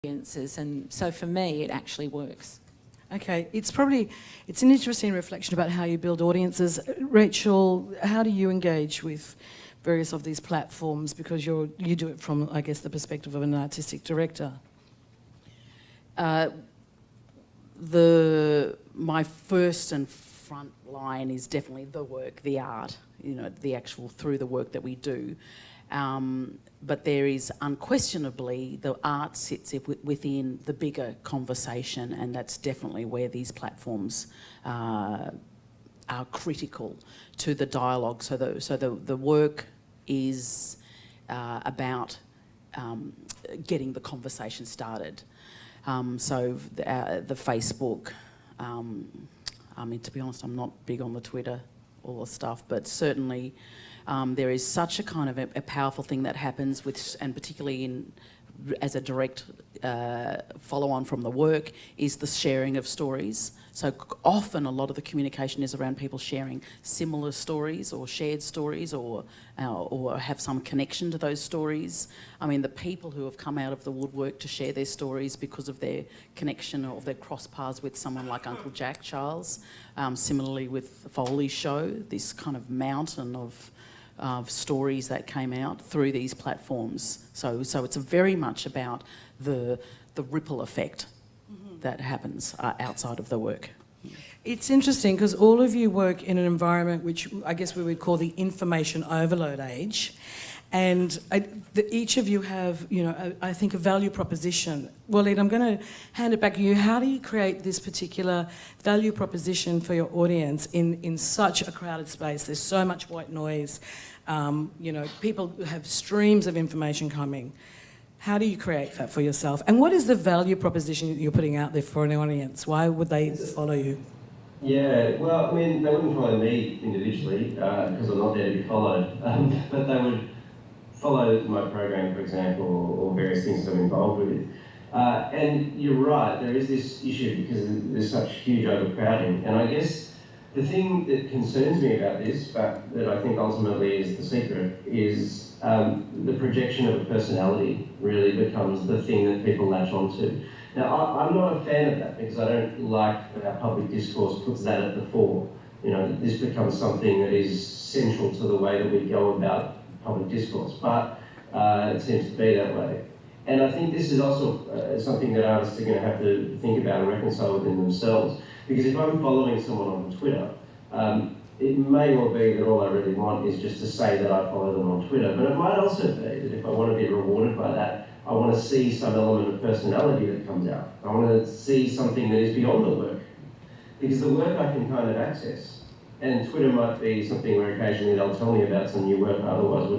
audiences, and so for me it actually works. Okay, it's an interesting reflection about how you build audiences. Rachel, how do you engage with various of these platforms, because you do it from, I guess, the perspective of an artistic director? My first and front line is definitely the work, the art, you know, the actual through the work that we do. But there is unquestionably, the art sits within the bigger conversation, and that's definitely where these platforms are critical to the dialogue. So the work is about getting the conversation started. So the Facebook, I mean, to be honest, I'm not big on the Twitter, all the stuff, but certainly there is such a kind of a powerful thing that happens with, and particularly as a direct follow-on from the work, is the sharing of stories. So often a lot of the communication is around people sharing similar stories or shared stories, or have some connection to those stories. I mean, the people who have come out of the woodwork to share their stories because of their connection or their cross paths with someone like Uncle Jack Charles. Similarly with the Foley show, this kind of mountain of stories that came out through these platforms. So it's very much about the ripple effect that happens outside of the work. It's interesting because all of you work in an environment which I guess we would call the information overload age, and each of you have, you know, I think a value proposition. Waleed, I'm going to hand it back to you. How do you create this particular value proposition for your audience in such a crowded space? There's so much white noise. You know, people have streams of information coming. How do you create that for yourself? And what is the value proposition that you're putting out there for an audience? Why would they follow you? Yeah, well, I mean, they wouldn't follow me individually because I'm not there to be followed, but they would follow my program, for example, or various things that I'm involved with. And you're right, there is this issue because there's such huge overcrowding. And I guess the thing that concerns me about this, but that I think ultimately is the secret, is the projection of a personality really becomes the thing that people latch onto. Now, I'm not a fan of that because I don't like that our public discourse puts that at the fore. You know, this becomes something that is central to the way that we go about public discourse, but it seems to be that way. And I think this is also something that artists are going to have to think about and reconcile within themselves. Because if I'm following someone on Twitter, it may well be that all I really want is just to say that I follow them on Twitter, but it might also be that if I want to be rewarded by that, I want to see some element of personality that comes out. I want to see something that is beyond the work. Because the work I can kind of access. And Twitter might be something where occasionally they'll tell me about some new work I otherwise wouldn't